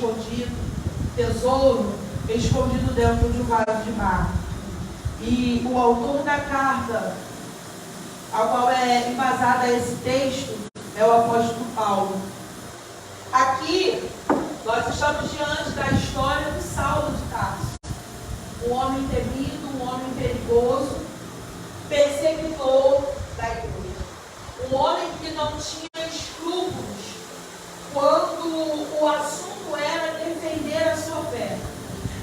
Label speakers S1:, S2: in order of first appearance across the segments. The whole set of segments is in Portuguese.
S1: escondido, tesouro escondido dentro de um vaso de barro. E o autor da carta, ao qual é embasada esse texto, é o apóstolo Paulo. Aqui, nós estamos diante da história do Saulo de Tarso, um homem temido, um homem perigoso, perseguidor da igreja, um homem que não tinha escrúpulos quando o assunto era defender a sua fé.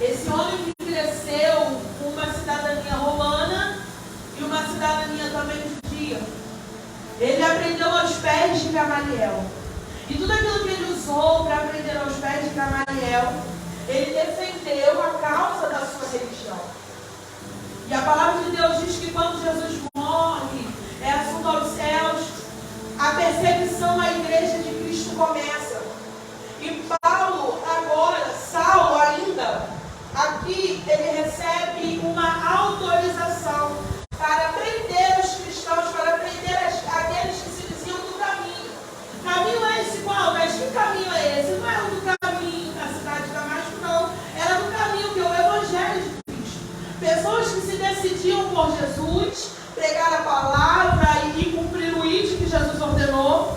S1: Esse homem que cresceu com uma cidadania romana e uma cidadania também judia, ele aprendeu aos pés de Gamaliel. E tudo aquilo que ele usou para aprender aos pés de Gamaliel, ele defendeu a causa da sua religião. E a palavra de Deus diz que quando Jesus morre, é assunto aos céus, a perseguição à igreja de Cristo começa. E Paulo, agora, Saulo ainda, aqui ele recebe uma autorização para prender os cristãos, para prender aqueles que se diziam do caminho. Caminho é esse qual? Mas que caminho é esse? Não era do caminho da cidade de Damasco, não. Era do caminho que é o Evangelho de Cristo. Pessoas que se decidiam por Jesus, pregar a palavra e cumprir o ID que Jesus ordenou.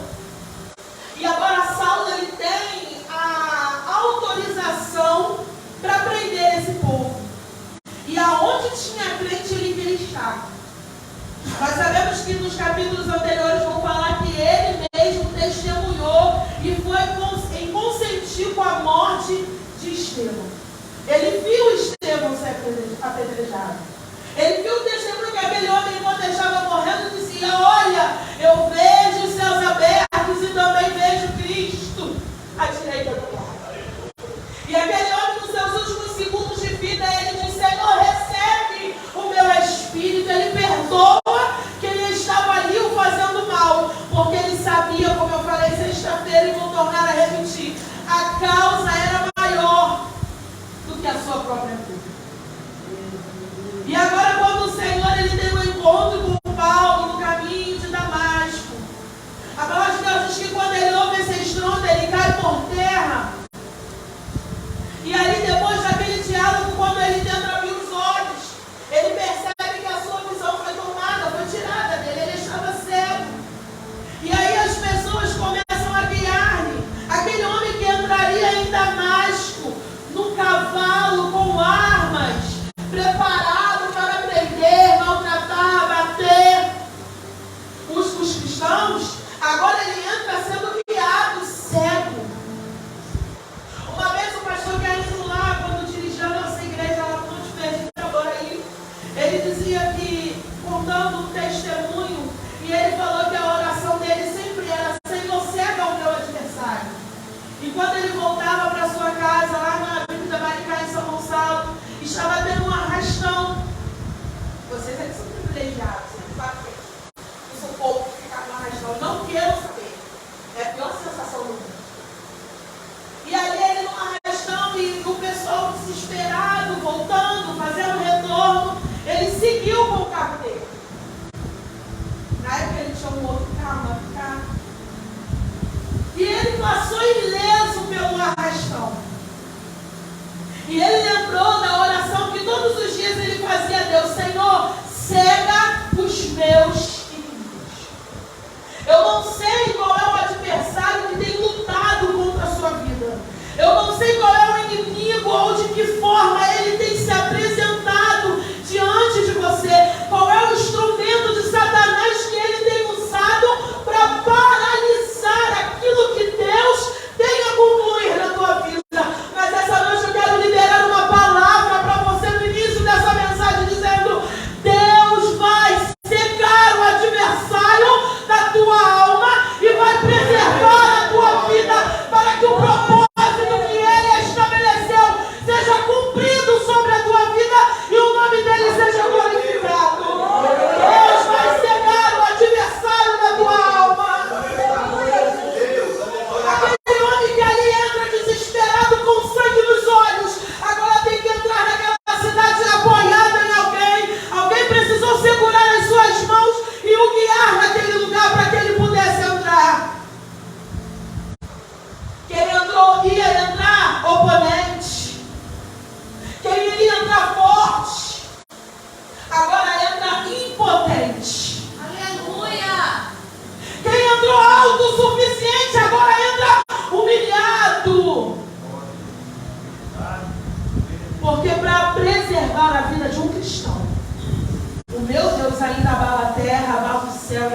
S1: E agora Saulo ele tem a autorização para prender esse povo. E aonde tinha crente ele queria estar. Nós sabemos que nos capítulos anteriores vão falar que ele mesmo testemunhou e consentiu com a morte de Estevão. Ele viu Estevão ser apedrejado. Ele viu o testemunho que aquele homem, enquanto estava morrendo, dizia: olha, eu vejo os céus abertos e também vejo Cristo à direita do Pai. E aquele homem, nos seus últimos segundos de vida, ele diz: Senhor, recebe o meu espírito. Ele perdoa quem estava ali o fazendo mal, porque ele sabia, como eu falei sexta-feira e vou tornar a repetir, a causa era maior do que a sua própria vida. E agora, quando o Senhor ele tem um encontro com Paulo no caminho de Damasco, a palavra de Deus diz que quando ele ouve esse estrondo, ele cai por terra. E aí, depois daquele diálogo, quando ele tenta abrir os olhos, ele percebe que a sua visão foi tomada, foi tirada dele, ele estava cego. E aí as pessoas começam a guiar-lhe. Aquele homem que entraria em Damasco, num cavalo com armas, preparado para prender, maltratar, bater os cristãos, agora ele entra sendo guiado cego. Uma vez o pastor Guerreiro lá, quando dirigia a nossa igreja lá no Monte Verde, agora aí, ele dizia que, contando um testemunho, e ele falou que a oração dele sempre era: Senhor, cega o meu adversário. E quando ele voltava para sua casa, lá na Avenida Maricá, em São Gonçalo, estava tendo um arrastão. Vocês aqui são privilegiados, eu sou pouco que ficar no arrastão, não quero saber. É a pior sensação do mundo. E ali ele no arrastão, e o pessoal desesperado, voltando, fazendo retorno, ele seguiu com o carro dele. Na época ele tinha um outro carro, uma picape. E ele passou ileso pelo arrastão. E ele lembrou da oração que todos os dias ele fazia a Deus: Senhor, cega os meus inimigos. Eu não sei qual é o adversário que tem lutado contra a sua vida. Eu não sei qual é o inimigo ou de que forma ele tem se apresentado diante de você. Qual é o instrumento de Satanás que ele tem usado para paralisar aquilo que Deus tem a concluir na tua vida. Mas essa noite eu quero liberar uma palavra para você no início dessa mensagem, dizendo: Deus vai cegar o adversário da tua alma e vai preservar a tua vida para que o propósito que Ele estabeleceu seja cumprido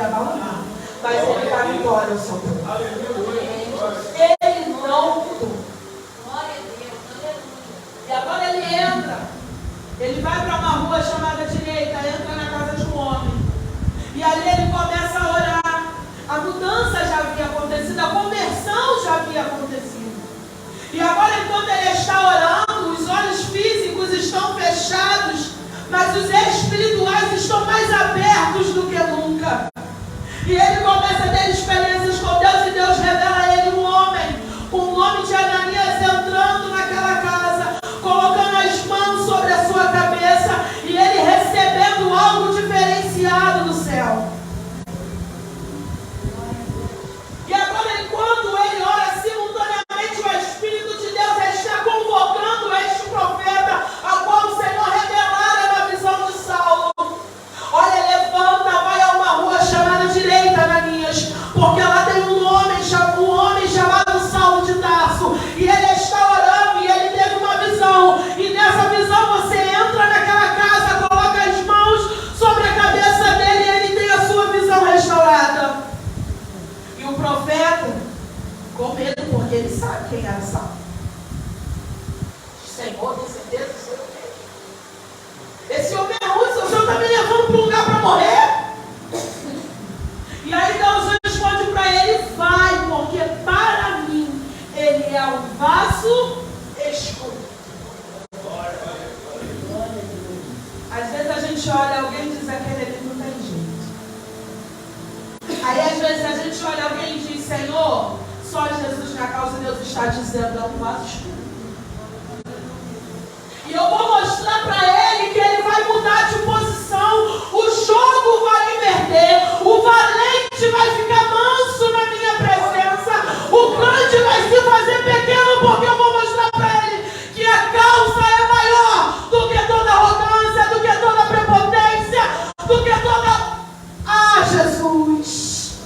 S1: abalar. Mas ele dá vitória ao seu povo. Ele não mudou. E agora ele entra. Ele vai para uma rua chamada direita, entra na casa de um homem. E ali ele começa a orar. A mudança já havia acontecido, a conversão já havia acontecido. E agora, enquanto ele está orando, os olhos físicos estão fechados, mas os espirituais estão mais abertos do que nunca. E ele começa a ter experiências com Deus, e Deus revela a ele um homem, com o nome de Ananias, entrando naquela casa, colocando as mãos sobre a sua cabeça, e ele recebendo algo diferenciado do céu. E agora, quando ele ora, simultaneamente o Espírito de Deus está convocando este profeta, a qual o Senhor revelara na visão de Saulo. Olha, levanta, vai a uma rua chamada direita, Ananias, porque lá tem um homem chamado Saulo de Tarso, e ele está orando, e ele teve uma visão, e nessa visão você entra naquela casa, coloca as mãos sobre a cabeça dele, e ele tem a sua visão restaurada. E o profeta, com medo, porque ele sabe quem era Saulo. Senhor, tem certeza que você não. Esse homem é ruim, o Senhor está me levando para um lugar para morrer? E aí Deus responde para ele: vai, porque para mim ele é um vaso escolhido. Às vezes a gente olha alguém e diz: aquele ali não tem jeito. Aí às vezes a gente olha alguém e diz: Senhor, só Jesus na causa, Deus está dizendo: é um vaso escolhido. E eu vou mostrar para ele que ele vai mudar de posição, o jogo vai inverter, o valente vai ficar manso na minha presença, o grande vai se fazer pequeno, porque eu vou mostrar para ele que a causa é maior do que toda arrogância, do que toda prepotência, do que toda... Ah, Jesus!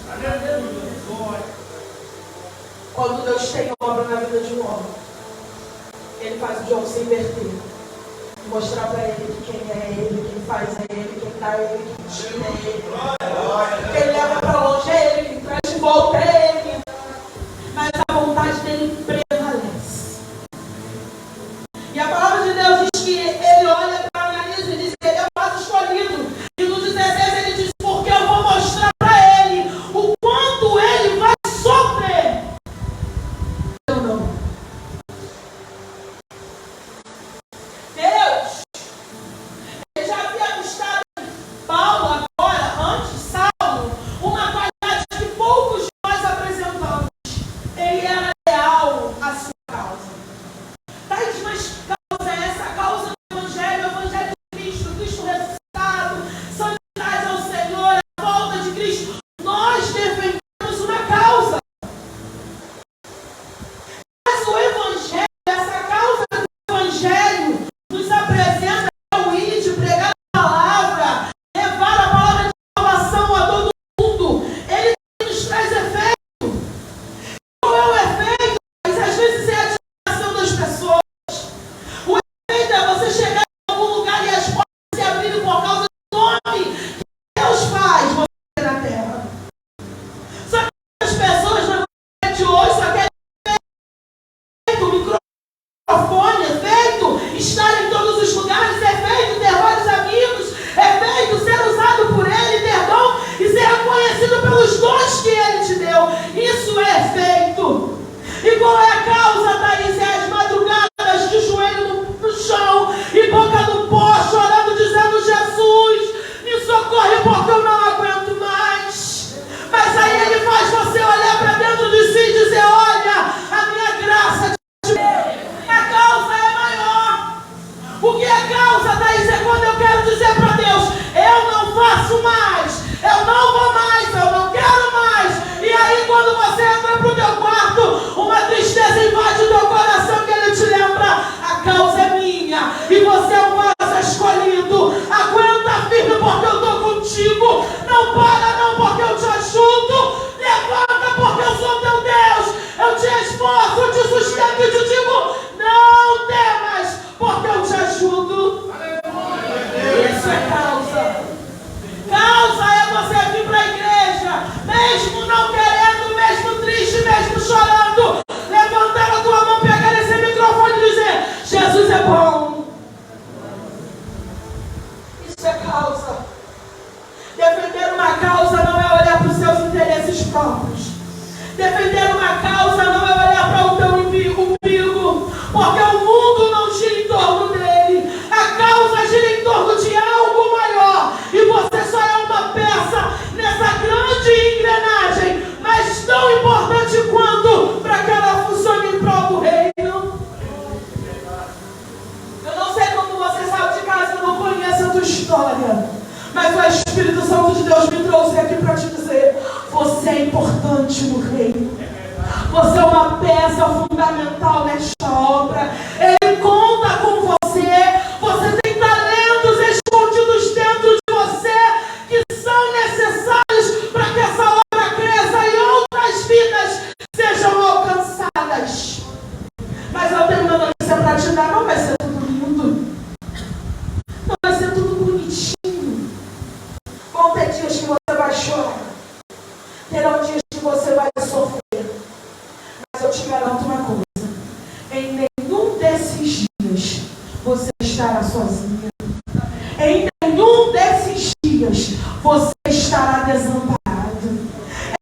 S1: Quando Deus tem obra na vida de um homem, ele faz o jogo se inverter. Mostrar para ele que quem é ele, quem faz é ele, quem dá é ele, quem tira é ele. Quem leva para longe é ele, quem traz de volta é ele. Mas a vontade dele prevalece. E a palavra de Deus diz que ele olha para Ananias e diz que ele é o vaso escolhido. E no 16 ele diz: porque eu vou mostrar para ele o quanto ele vai sofrer. Eu não. Paulo agora, antes Saulo, importante no reino. Você é uma peça fundamental nesta obra. Ele conta com você. Você tem talentos escondidos dentro de você que são necessários para que essa obra cresça e outras vidas sejam alcançadas. Mas eu tenho uma notícia para te dar. Não vai ser tudo lindo. Não vai ser tudo bonitinho. Vão ter dias que você vai chorar. Terão dias que você vai sofrer. Mas eu te garanto uma coisa. Em nenhum desses dias você estará sozinha. Em nenhum desses dias você estará desamparado.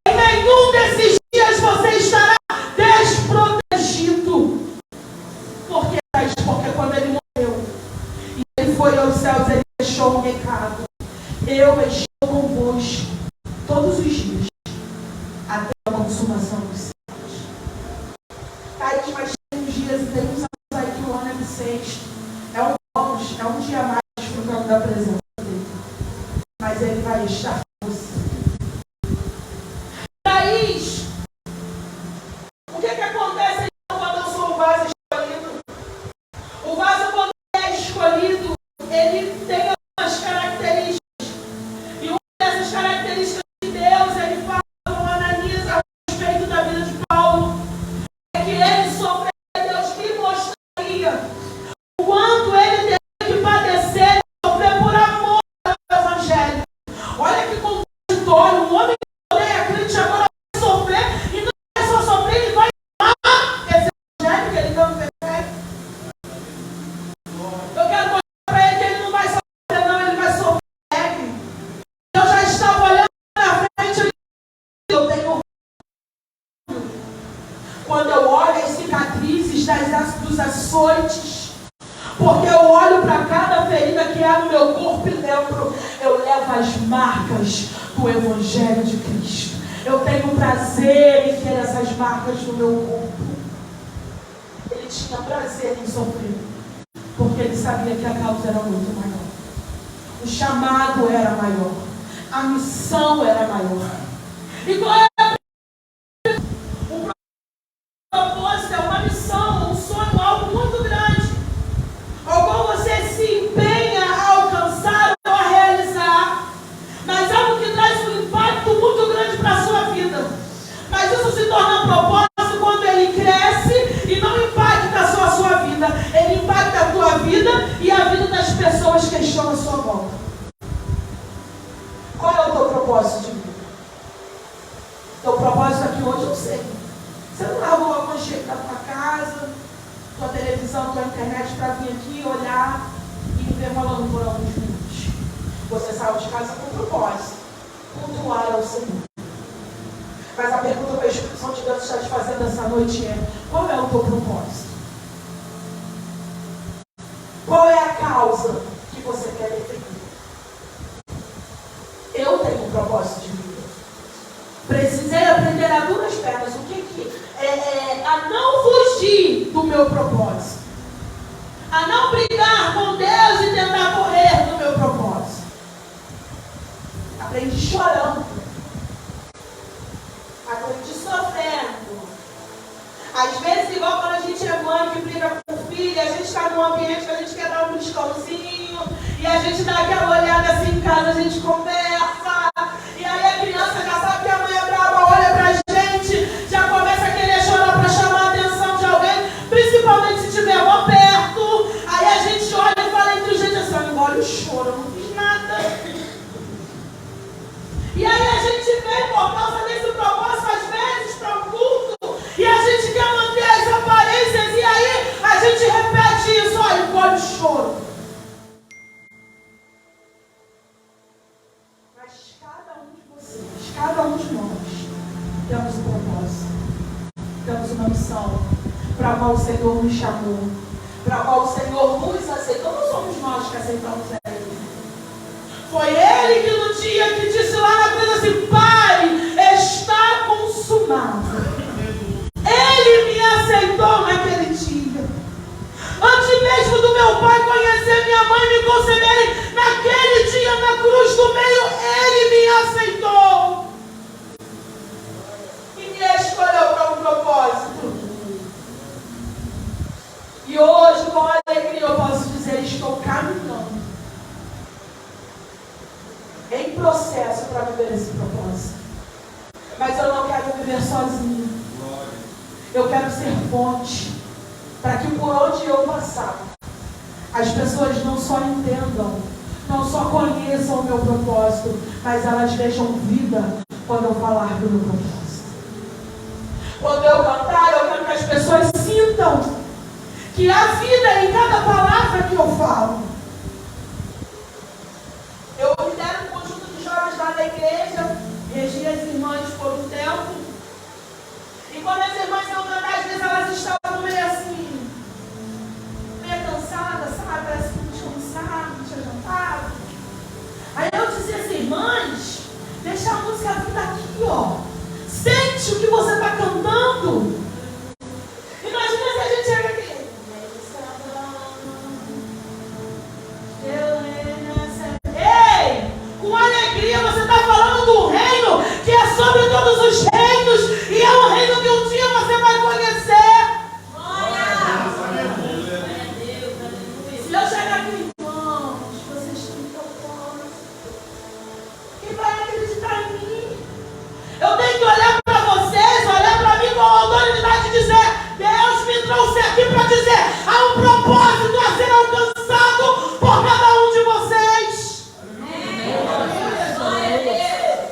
S1: Em nenhum desses dias você estará desprotegido. Porque quando ele morreu e ele foi aos céus, ele deixou um recado. Eu estou convosco todos os dias até a consumação dos séculos. Aí, mas tem uns dias e tem uns anos aí que o ano é bissexto. É um dia a mais desfrutando da presença dele. Mas ele vai estar com você. Thaís, o que acontece então quando eu sou o vaso escolhido? O vaso, quando é escolhido, ele tem algumas características. E uma dessas características de Deus, ele fala com Ananias a respeito da vida de Paulo, é que ele sofreu, Deus lhe mostraria o quanto ele teve que padecer e sofrer por amor ao Evangelho. Olha que contraditório, um homem que odeia a crente agora vai sofrer, e não vai só sofrer, ele vai amar esse Evangelho que ele não percebe. Eu quero mostrar para ele que ele não vai sofrer, não, ele vai sofrer. Eu já estava olhando na frente, eu tenho. Quando eu olho as cicatrizes dos açoites, porque eu olho para cada ferida que há no meu corpo e lembro, eu levo as marcas do Evangelho de Cristo. Eu tenho prazer em ter essas marcas no meu corpo. Ele tinha prazer em sofrer, porque ele sabia que a causa era muito maior. O chamado era maior. A missão era maior. E qual é o propósito? É uma missão, um sonho, algo muito grande, ao qual você se empenha a alcançar ou a realizar. Mas algo que traz um impacto muito grande para a sua vida. Mas isso se torna um propósito quando ele cresce e não impacta só a sua vida. Ele impacta a tua vida e a vida das pessoas que estão à sua volta. Qual é o teu propósito de vida? Teu propósito aqui hoje eu sei. Você não largou a aconchego da tua casa, tua televisão, tua internet para vir aqui, olhar e me ver falando por alguns minutos. Você saiu de casa com propósito. Cultuar ao Senhor. Mas a pergunta que a Espírito Santo de Deus está te fazendo essa noite é: qual é o teu propósito? Qual é a causa que você quer defender? Eu tenho um propósito de vida. Precisei aprender a duras penas o que é a não fugir do meu propósito. A não brigar com Deus e tentar correr do meu propósito. Aprendi chorando. Aprendi sofrendo. Às vezes, igual quando a gente é mãe que briga com o filho, a gente está num ambiente que a gente quer dar um beliscãozinho, e a gente dá aquela olhada assim em casa, a gente conversa, e aí a criança já sabe que a mãe é brava, olha pra gente, já começa a querer chorar para chamar a atenção de alguém, principalmente se tiver avó perto. Aí a gente olha e fala entre gente assim: engole o choro, eu não fiz nada. E aí a gente vem por causa desse propósito, às vezes, para o culto, e a gente quer manter as aparências, e aí a gente repete isso: olha, engole o choro. Mas cada um de vocês, cada um de nós, temos um propósito, temos uma missão, para a qual o Senhor nos chamou, para a qual o Senhor nos aceitou. Não somos nós que aceitamos Ele. Foi Ele que no dia que disse lá na cruz assim: Pai, está consumado. Ele me aceitou naquele dia. Antes mesmo do meu pai conhecer minha mãe e me conceber, naquele dia na cruz do meio, Ele me aceitou. E E hoje, com alegria, eu posso dizer, estou caminhando em processo para viver esse propósito. Mas eu não quero viver sozinho. Eu quero ser fonte para que por onde eu passar, as pessoas não só entendam, não só conheçam o meu propósito, mas elas vejam vida quando eu falar do meu propósito. Quando eu cantar, eu quero que as pessoas sintam que há vida em cada palavra que eu falo. Eu lidero um conjunto de jovens lá da igreja, regi as irmãs por um tempo. E quando as irmãs iam cantar, às vezes elas estavam meio assim, meio cansadas, sabe? Parece que não tinha almoçado, não tinha jantado. Aí eu dizia assim, irmãs, deixa a música vir daqui, ó. Sente o que você está cantando. Imagina se a gente chega aqui. Ei, com alegria você está falando do reino que é sobre todos os reinos e é um reino que um dia você vai conhecer. Se eu chegar aqui, irmãos, vocês têm propósito. Quem vai acreditar em mim? Eu tenho que olhar para vocês, olhar para mim com autoridade e dizer, Deus me trouxe aqui para dizer, há um propósito a ser alcançado por cada um de vocês.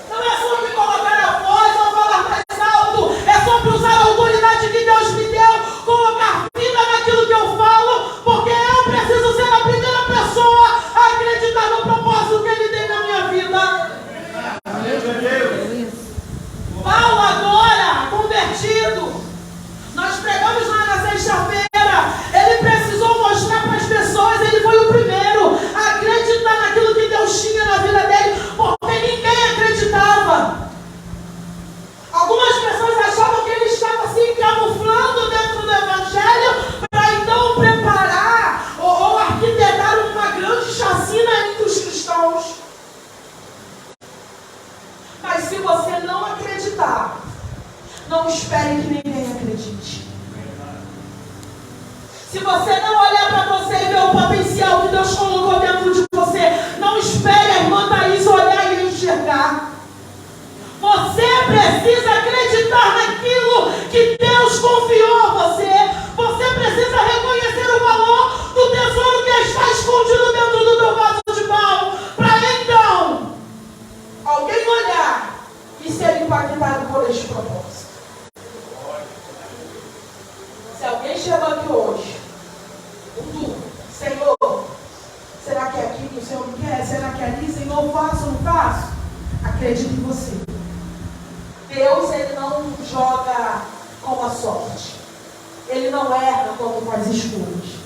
S1: Não é sobre colocar a voz ou falar mais alto, é sobre usar a autoridade que Deus me deu, colocar vida naquilo que eu falo, porque eu preciso ser a primeira pessoa a acreditar no propósito que Ele tem na minha vida. Paulo agora, convertido, nós pregamos lá na sexta-feira, ele precisou mostrar para as pessoas, ele foi o primeiro a acreditar naquilo que Deus tinha na vida dele, porque ninguém acreditava. Algumas pessoas achavam que ele estava se camuflando dentro do evangelho para então preparar ou arquitetar uma grande chacina entre os cristãos. Mas se você não acreditar, não espere que ninguém acredite. Se você não olhar para você e ver o potencial que Deus colocou dentro de você, não espere a irmã Thaís olhar e enxergar. Você precisa acreditar naquilo que Deus confiou a você. Você precisa reconhecer o valor do tesouro que está escondido dentro do teu vaso de barro, para então alguém olhar e ser impactado por este propósito. Se alguém chegou aqui hoje, Senhor, será que é aqui que o Senhor me quer? Será que é ali? Senhor, faço ou não faço? Acredite em você. Deus, Ele não joga com a sorte. Ele não erra quando faz escolhas.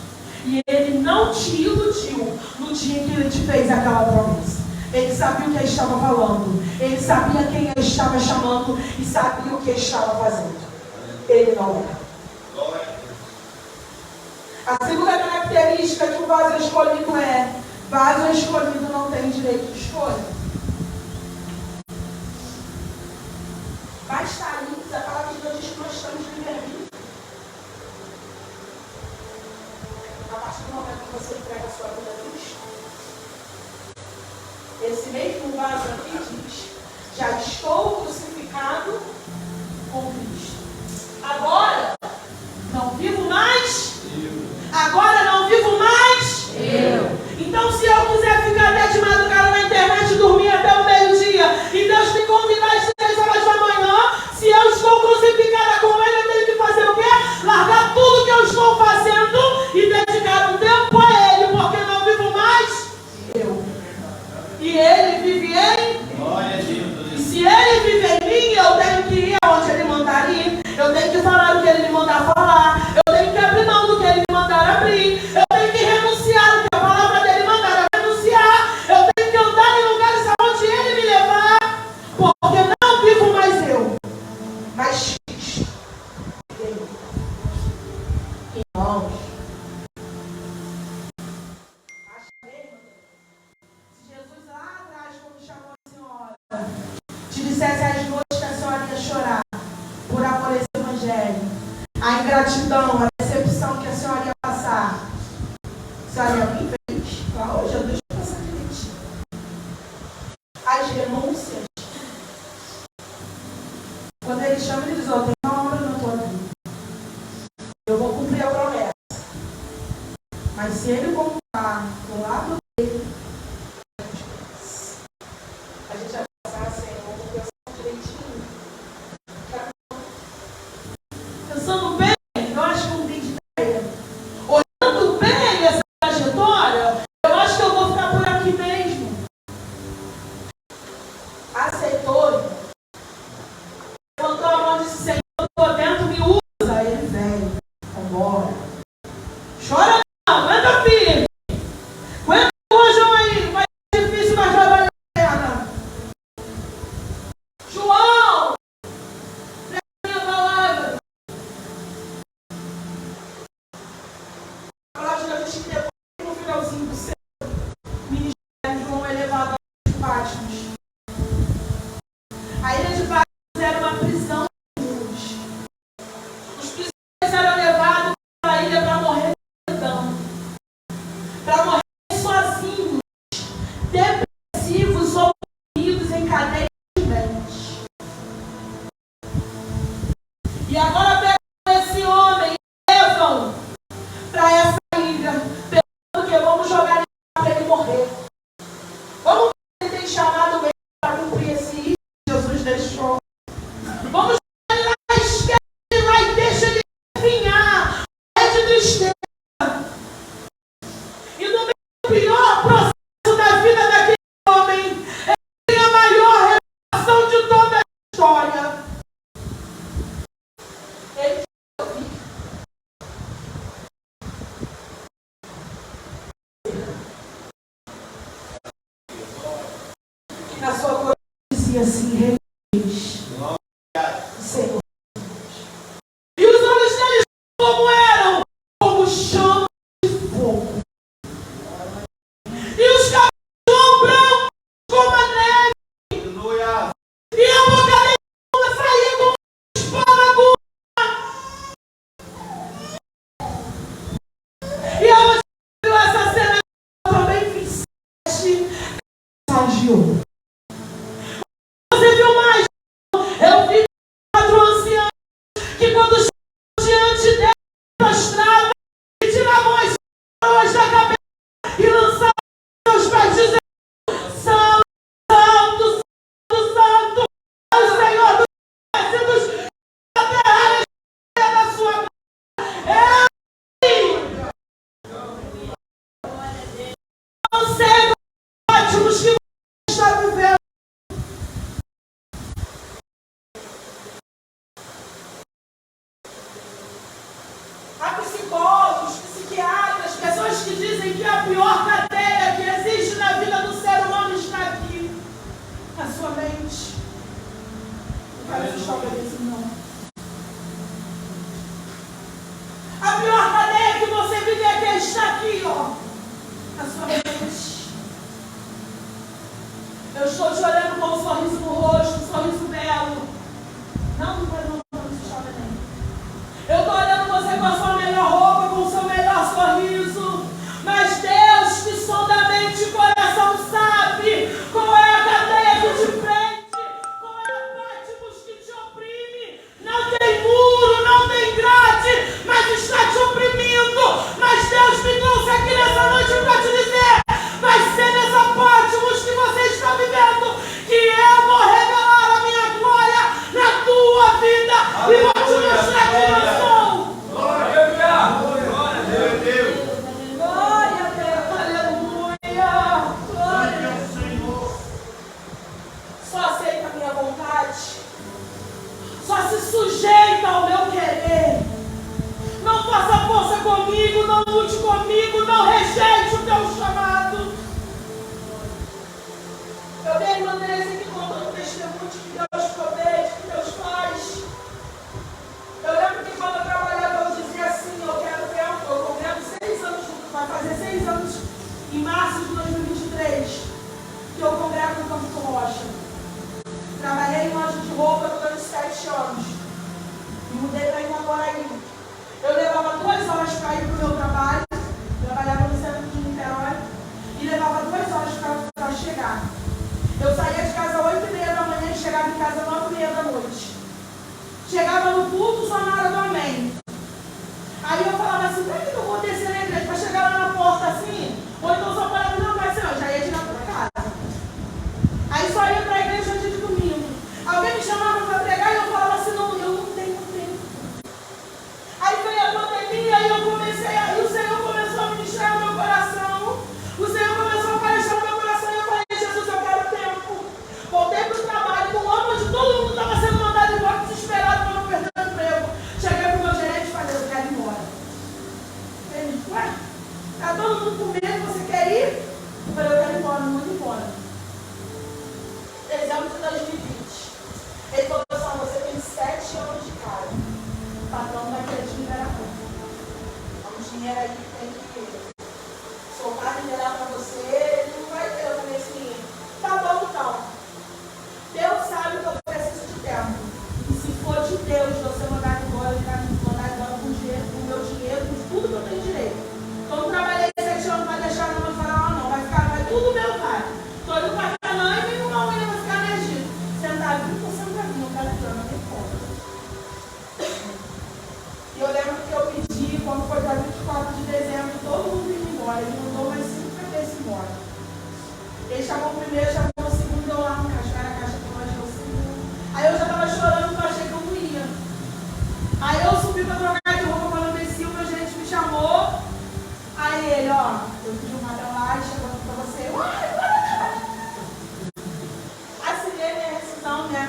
S1: E Ele não te iludiu no dia que Ele te fez aquela promessa. Ele sabia o que Ele estava falando. Ele sabia quem Ele estava chamando e sabia o que Ele estava fazendo. Ele não erra. A segunda característica que o vaso escolhido é: vaso escolhido não tem direito de escolha. Basta ali, a palavra de Deus diz que nós estamos livre-arbítrio. A partir do momento que você entrega a sua vida a Cristo, esse mesmo vaso aqui diz: já estou crucificado com Cristo. Agora, não vivo mais. Agora não vivo mais. Então, se eu quiser ficar até de madrugada na internet, dormir até o meio-dia, e Deus me convidar às 6 horas da manhã, se eu estou crucificada com Ele, eu tenho que fazer o quê? Largar tudo que eu estou fazendo e dedicar um tempo a Ele, porque não vivo mais eu. E Ele vive em. E se Ele vive em mim, eu tenho que ir aonde Ele mandar ir. Eu tenho que falar o que Ele me mandar falar. Eu tenho que abrir mão do que Ele me mandar abrir. Mas se ele contar do lado dele, a gente vai passar, Senhor, pensando direitinho. Pensando bem, eu acho que não tem ideia. Olhando bem essa trajetória, eu acho que eu vou ficar por aqui mesmo. Aceitou. Levantou a mão e disse: Senhor, eu estou dentro, me usa. Ele vem, vambora. Chora não, aguenta firme. Aguenta o rojão aí, vai ser difícil, mas vai valer a pena. João, prega a minha palavra. A palavra de Jesus que depois, no finalzinho do seu ministério, João é levado a Patmos. A ilha de Patmos era uma prisão de muros. Os prisioneiros eram levados para a ilha para morrer de solidão, para morrer sozinhos, depressivos ou oprimidos em cadeias de mente. E agora pegam esse homem e levam para essa ilha, pensando que vamos jogar ele para ele morrer. Vamos ver se ele tem chamado mesmo para cumprir esse risco que Jesus deixou. Vamos jogar ele lá na esquerda lá e deixa ele vinhar, morrer de tristeza. E no meio do pior processo da vida daquele homem, ele tem a maior revelação de toda a história. Ele na sua coroa dizia assim: Rei dos Reis, Senhor. E os olhos deles como eram? Como chama de fogo. E os cabelos brancos como a neve. E a boca deles saía como uma espada aguda. E ela viu essa cena também 27 agiu. Você viu mais? Eu vi 4 anciãos que quando chegam diante dele, prostravam e tiravam as coroas da cabeça e lançavam seus pés dizendo: Santo, Santo, Santo, Santo, é o Senhor dos exércitos, a terra é da sua mão. É assim. Não sei ótimos que você está vivendo. Há psicólogos, psiquiatras, pessoas que dizem que a pior cadeia que existe na vida do ser humano está aqui, na sua mente. Não quero assustar o bebezinho, não. A pior cadeia que você vive aqui está aqui, ó, na sua mente. Eu estou te olhando com um sorriso no rosto, um sorriso belo. Não assustar o bebê. Eu estou olhando você com a sua melhor roupa, com o seu melhor sorriso. Mas Deus, que sonda a mente e coração, sabe qual é a cadeia que te prende, qual é a Patmos que te oprime. Não tem muro, não tem grade, mas está te oprimindo. Mas Deus me trouxe aqui nessa noite para te dizer: vai ser nessa Patmos que você está vivendo que eu vou revelar a minha glória na tua vida. Aleluia, e vou te mostrar quem eu sou. Glória a Deus. Glória a Deus. Aleluia. Glória ao Senhor. Só aceita a minha vontade. Só se sujeita ao meu querer. Não faça força comigo, não lute comigo, não rejeite o teu chamado. Eu vi a irmã Teresa aqui contando testemunho de que Deus protege, que Deus faz. Eu lembro que quando eu trabalhava, eu dizia assim: eu congrego 6 anos, vai fazer 6 anos em março de 2023, que eu congrego no Campo do Rocha. Trabalhei em loja de roupa durante 7 anos. Me mudei para Itaboraí. Eu levava 2 horas para ir para o meu trabalho. Trabalhava no centro de Niterói. E levava 2 horas para chegar. Eu saía de casa às 8h30 da manhã e chegava em casa às 9h30 da noite. Chegava no culto só na hora do amém. Aí eu falava assim: para que eu vou descer na igreja? Para chegar lá na ué, tá todo mundo com medo, você quer ir? Eu falei, eu quero ir embora, não mando embora. Dezembro de 2020. Ele falou assim, você tem 7 anos de cara. O patrão vai querer te liberar muito. Então, o dinheiro aí tem que soltar e liberar para você, ele não vai ter. Eu falei assim, tá bom então. Deus sabe que eu preciso de tempo. E se for de Deus, você mandar embora, ele vai me mandar embora com o meu dinheiro, com tudo que eu tenho direito. Então, eu não trabalhei 7 anos, não vai deixar na mão de Faraó, não. Vai tudo meu, pai. Tô indo para Canaã e vem uma unha, vai ficar no Egito. Sentadinho, tô sentadinho, eu quero entrar, não tem como. E eu lembro que eu pedi, quando foi dia 24 de dezembro, todo mundo indo embora. Ele mandou mais 5 cabeças embora. Ele chamou o primeiro, chamou o segundo, deu lá no caixa, era a caixa que eu achei o segundo. Aí eu já estava chorando, porque eu achei que eu não ia. Aí eu subi para trocar de roupa, quando eu desci, o meu gerente me chamou. Aí ele, ó, eu pedi um papel lá e chegou aqui para você. Assinei minha rescisão, minha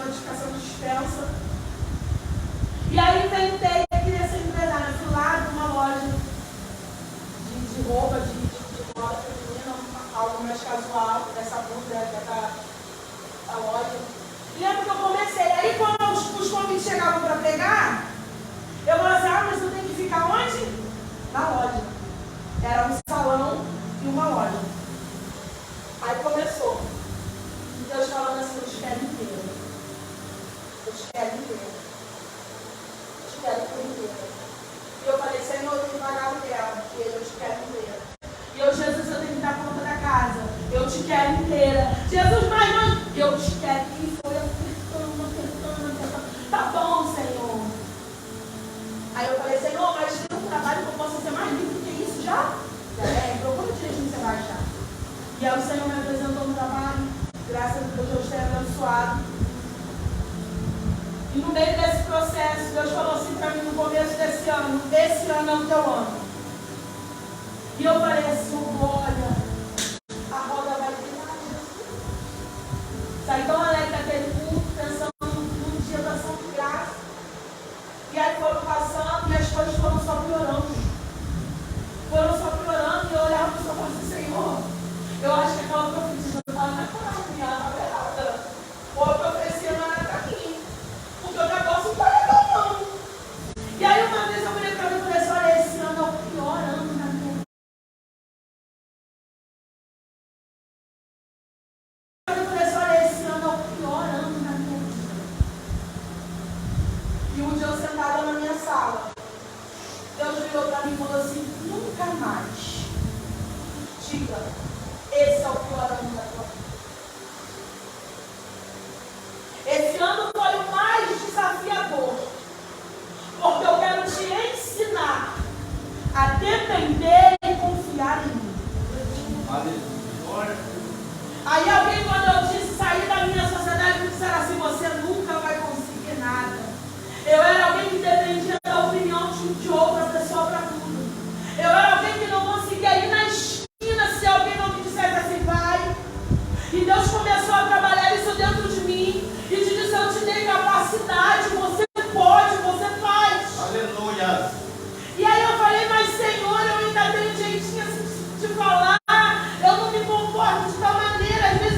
S1: notificação de dispensa. E aí tentei, queria ser empresária. Eu fui lá de uma loja de roupa, de moda feminina, algo mais casual, dessa blusa, da loja. E lembro que eu comecei. Aí quando os convites chegavam para pegar, eu falava assim, mas eu tenho que ficar onde? Na loja. Era um salão e uma loja. Aí começou. Deus falando assim, eu te quero inteira. Eu te quero inteira. Eu te quero por inteira. E eu falei, Senhor, eu tenho que pagar o dela. E ele, eu te quero inteira. E eu, Jesus, eu tenho que dar conta da casa. Eu te quero inteira. Jesus, mas não. Eu te quero. E foi apertando. Tá bom, Senhor. Aí eu falei, Senhor, mas tem um trabalho que eu possa ser mais livre do que isso já? Procura direitinho você vai achar. E aí o Senhor me apresentou no trabalho. Graças a Deus, Deus tem abençoado. E no meio desse processo, Deus falou assim para mim no começo desse ano, esse ano é o teu ano. E eu falei assim, olha, a roda vai virar, Jesus. Saí tão alegre daquele culto, pensando no dia da ação de graça. E aí foram passando e as coisas foram só piorando. Foram só piorando e eu olhava para o Senhor e falava assim, Senhor, eu acho que aquela profecia estava na cara, ela estava errada. Ou a profecia não era para mim. Porque o negócio não está legal, não. E aí uma vez eu falei para mim e falei assim, olha, esse ano é o pior ano da minha vida. Eu falei assim, olha, esse ano é o pior ano da minha vida. E um dia eu sentada na minha sala, Deus virou para mim e falou assim, nunca mais diga, esse é o pior ano da tua vida. Esse ano foi o mais desafiador, porque eu quero te ensinar a depender e confiar em mim. Aí alguém, quando eu disse sair da minha sociedade, me disseram assim, você nunca vai conseguir nada. Eu era alguém que dependia da opinião de outra pessoa para tudo. Eu era alguém que não conseguia ir na esquina se alguém não me dissesse assim, vai. E Deus começou a trabalhar isso dentro de mim e te disse, eu te dei capacidade, você pode, você faz.
S2: Aleluia.
S1: E aí eu falei, mas Senhor, eu ainda tenho jeitinho assim de falar, eu não me comporto de tal maneira, às vezes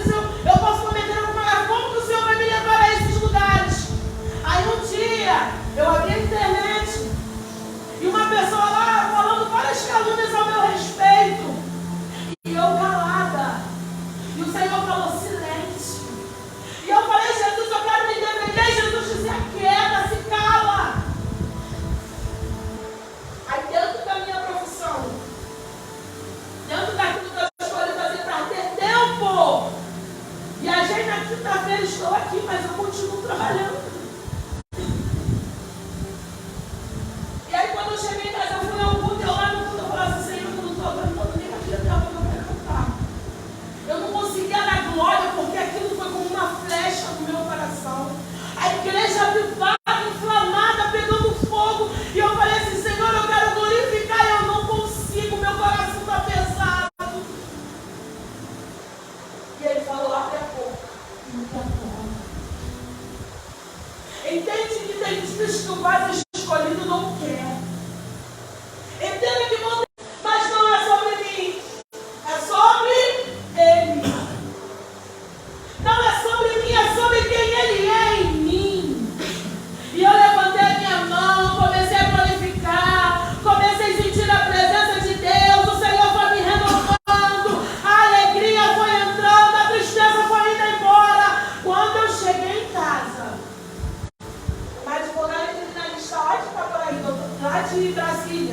S1: de Brasília.